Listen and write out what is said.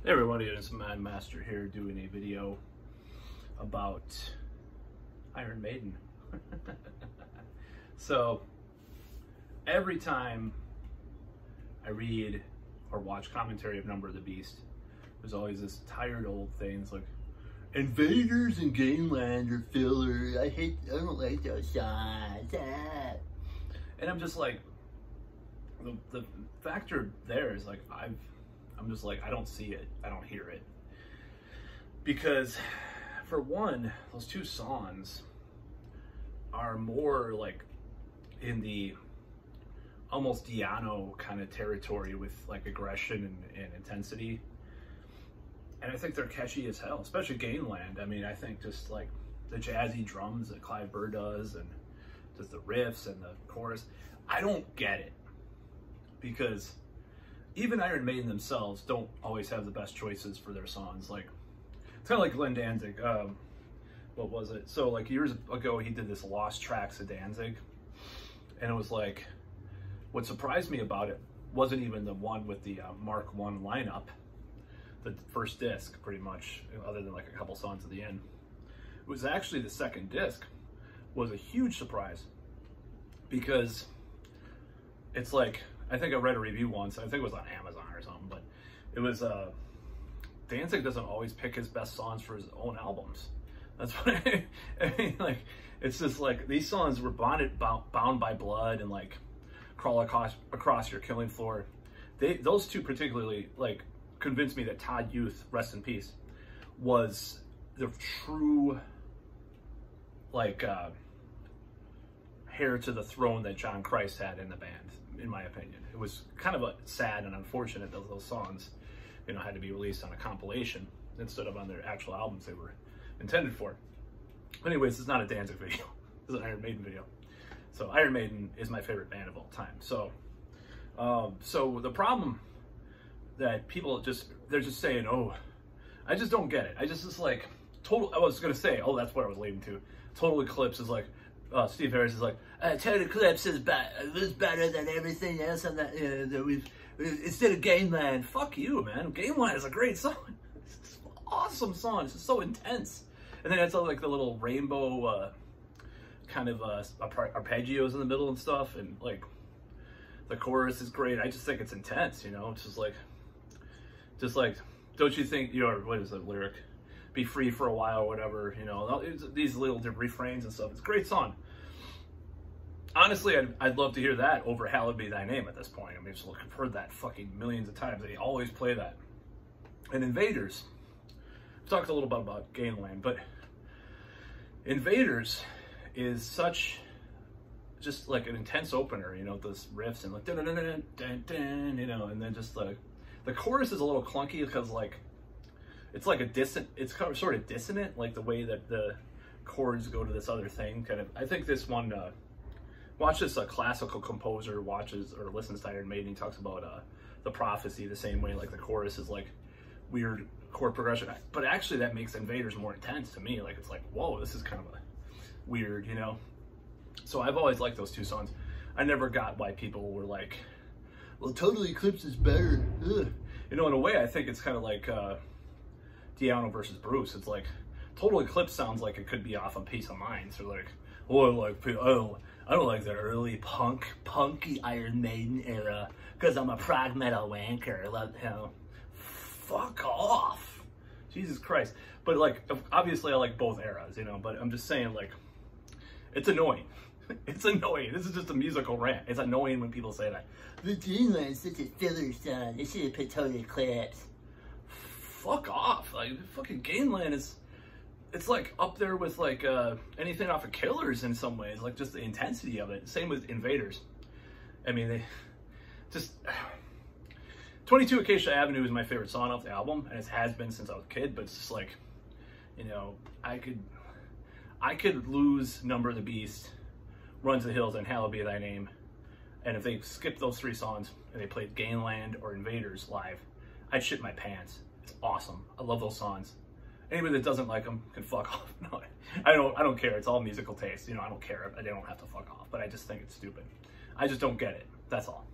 Hey everybody, it's Mad Master here doing a video about Iron Maiden. So every time I read or watch commentary of Number of the Beast, there's always this tired old thing. It's like, Invaders and Gangland are filler. I don't like those songs. And I'm just like, the factor there is like, I'm just like, I don't see it, I don't hear it. Because for one, those two songs are more like in the almost Diano kind of territory with like aggression and intensity. And I think they're catchy as hell, especially Gangland. I mean, I think just like the jazzy drums that Clive Burr does and just the riffs and the chorus, I don't get it. Because even Iron Maiden themselves don't always have the best choices for their songs. Like, it's kind of like Glenn Danzig. What was it? So like years ago, he did this Lost Tracks of Danzig. And it was like, what surprised me about it wasn't even the one with the Mark I lineup, the first disc pretty much, other than like a couple songs at the end. It was actually the second disc was a huge surprise, because it's like, I think I read a review once, I think it was on Amazon or something, but it was, Danzig doesn't always pick his best songs for his own albums. That's what I mean, like, it's just like, these songs were bound by blood and like Crawl Across Your Killing Floor. Those two particularly, like, convinced me that Todd Youth, rest in peace, was the true, like, heir to the throne that John Christ had in the band, in my opinion. It was kind of sad and unfortunate that those songs, you know, had to be released on a compilation instead of on their actual albums they were intended for. Anyways, this is not a Danzig video. This is an Iron Maiden video. So Iron Maiden is my favorite band of all time. So, so the problem that people they're just saying, oh, I just don't get it. I just like, total, I was gonna say, oh, that's what I was leading to. Total Eclipse is like, Steve Harris is like, Total Eclipse is better than everything else on that, that we've, instead of Gangland. Fuck you, man. Gangland is a great song. It's an awesome song. It's just so intense. And then it's like the little rainbow kind of arpeggios in the middle and stuff. And like, the chorus is great. I just think it's intense, you know? It's just like, don't you think, you know, what is the lyric? Be free for a while or whatever, you know, these little refrains and stuff. It's a great song. Honestly, I'd love to hear that over Hallowed Be Thy Name at this point. I mean, I've heard that fucking millions of times. They always play that. And Invaders, I've talked a little bit about Gangland, but Invaders is such, just like an intense opener, you know, those riffs and like, dun, dun, dun, dun, dun, dun, you know, and then just like, the chorus is a little clunky because like, it's like it's kind of sort of dissonant, like the way that the chords go to this other thing. Kind of, I think this one, watch this classical composer watches or listens to Iron Maiden. He talks about the prophecy the same way, like the chorus is like weird chord progression. But actually that makes Invaders more intense to me. Like, it's like, whoa, this is kind of a weird, you know? So I've always liked those two songs. I never got why people were like, well, Total Eclipse is better. Ugh. You know, in a way, I think it's kind of like, Diano versus Bruce. It's like, Total Eclipse sounds like it could be off of Peace of Mind. So like, oh, like, I don't like the early punky Iron Maiden era because I'm a prog metal wanker. You know, fuck off, Jesus Christ. But like, obviously, I like both eras, you know. But I'm just saying, like, it's annoying. It's annoying. This is just a musical rant. It's annoying when people say that. The Gangland is such a filler song. They should have put Total Eclipse. Fuck off. Like, fucking Gangland is, it's like up there with like anything off of Killers in some ways, like just the intensity of it. Same with Invaders. I mean, they just 22 Acacia Avenue is my favorite song off the album, and it has been since I was a kid. But it's just like, you know, I could lose Number of the Beast, Run to the Hills, and Hallowed Be Thy Name, and if they skipped those three songs and they played Gangland or Invaders live, I'd shit my pants. It's awesome. I love those songs. Anybody that doesn't like them can fuck off. No, I don't care. It's all musical taste. You know, I don't care. I don't have to fuck off. But I just think it's stupid. I just don't get it. That's all.